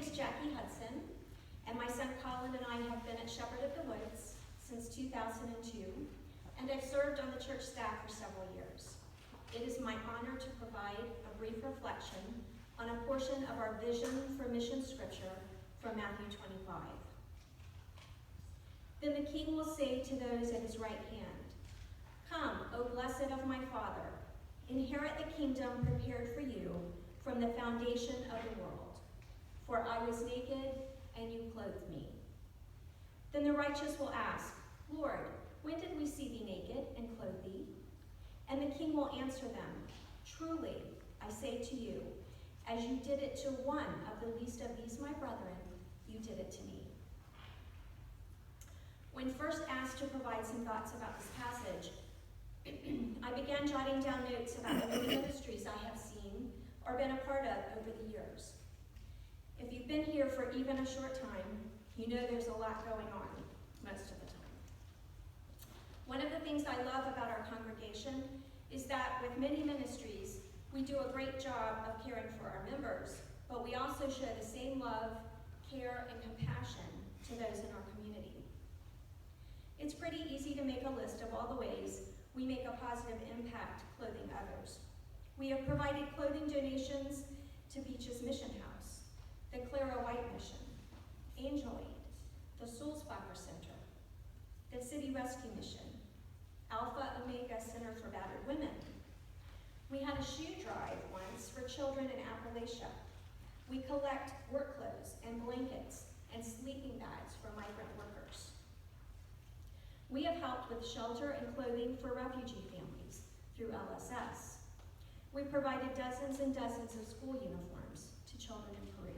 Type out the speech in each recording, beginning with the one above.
is Jackie Hudson, and my son Colin and I have been at Shepherd of the Woods since 2002, and I've served on the church staff for several years. It is my honor to provide a brief reflection on a portion of our vision for mission scripture from Matthew 25. Then the king will say to those at his right hand, "Come, O blessed of my Father, inherit the kingdom prepared for you from the foundation of the world. For I was naked, and you clothed me." Then the righteous will ask, "Lord, when did we see thee naked and clothe thee?" And the king will answer them, "Truly, I say to you, as you did it to one of the least of these my brethren, you did it to me." When first asked to provide some thoughts about this passage, I began jotting down notes about the many ministries I have seen or been a part of over the years. If you've been here for even a short time, you know there's a lot going on most of the time. One of the things I love about our congregation is that with many ministries, we do a great job of caring for our members, but we also show the same love, care, and compassion to those in our community. It's pretty easy to make a list of all the ways we make a positive impact clothing others. We have provided clothing donations to Beach's Mission House, the Clara White Mission, Angel Aid, the Sulzbacher Center, the City Rescue Mission, Alpha Omega Center for Battered Women. We had a shoe drive once for children in Appalachia. We collect work clothes and blankets and sleeping bags for migrant workers. We have helped with shelter and clothing for refugee families through LSS. We provided dozens and dozens of school uniforms to children in Peru.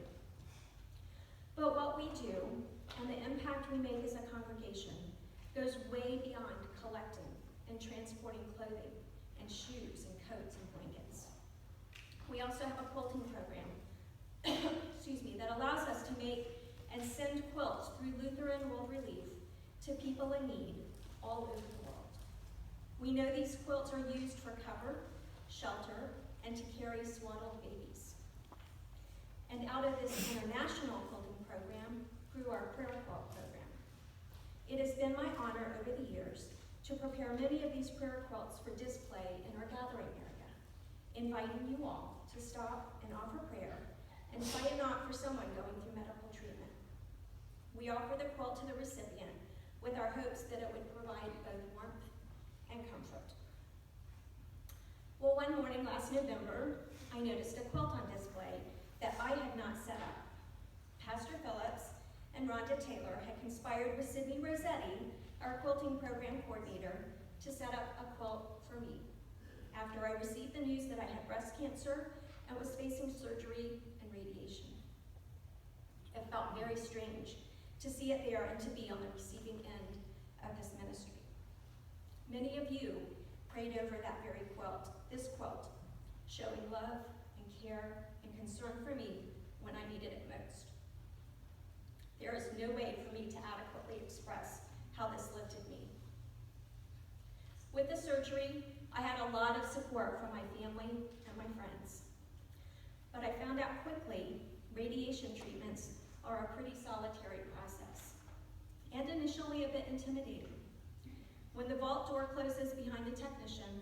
But what we do and the impact we make as a congregation goes way beyond collecting and transporting clothing and shoes and coats and blankets. We also have a quilting program that allows us to make and send quilts through Lutheran World Relief to people in need all over the world. We know these quilts are used for cover, shelter, and to carry swaddled babies. And out of this international quilting program grew our prayer quilt program. It has been my honor over the years to prepare many of these prayer quilts for display in our gathering area, inviting you all to stop and offer prayer and tie a knot for someone going through medical treatment. We offer the quilt to the recipient with our hopes that it would provide both warmth and comfort. Well, one morning last November, I noticed a quilt on display that I had not set up. Pastor Phillips and Rhonda Taylor had conspired with Sydney Rossetti, our quilting program coordinator, to set up a quilt for me after I received the news that I had breast cancer and was facing surgery and radiation. It felt very strange to see it there and to be on the receiving end of this ministry. Many of you prayed over that very quilt, this quilt, showing love and care and concern for me when I needed it most. There is no way for me to adequately express how this lifted me. With the surgery, I had a lot of support from my family and my friends. But I found out quickly radiation treatments are a pretty solitary process, and initially a bit intimidating. When the vault door closes behind the technician,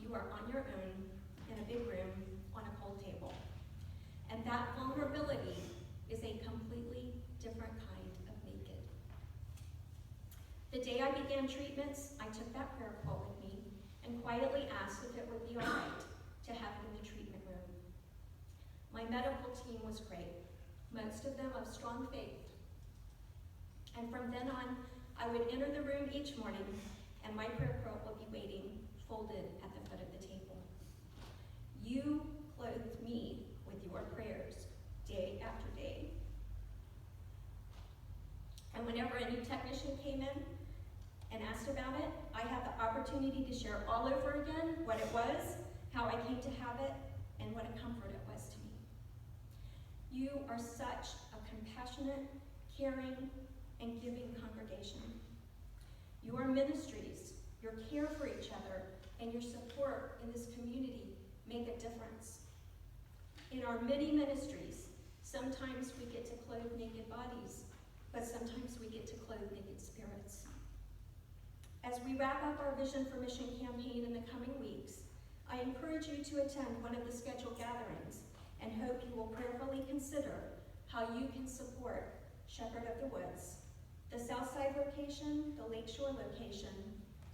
you are on your own in a big room on a cold table. And that vulnerability is a completely different kind of naked. The day I began treatments, I took that prayer quilt with me and quietly asked if it would be all right to have it in the treatment room. My medical team was great, most of them of strong faith. And from then on, I would enter the room each morning and my prayer quilt would be waiting, folded at the foot of the table. You clothed me with your prayers day after day. And whenever a new technician came in and asked about it, I had the opportunity to share all over again what it was, how I came to have it, and what a comfort it was to me. You are such a compassionate, caring, and giving congregation. Your ministries, your care for each other, and your support in this community make a difference. In our many ministries, Sometimes we get to clothe naked bodies, but sometimes we get to clothe naked spirits. As we wrap up our Vision for Mission campaign in the coming weeks, I encourage you to attend one of the scheduled gatherings and hope you will prayerfully consider how you can support Shepherd of the Woods, the Southside location, the Lakeshore location,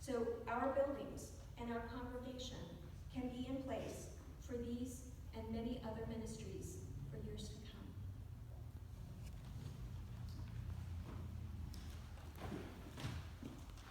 so our buildings and our congregation can be in place for these and many other ministries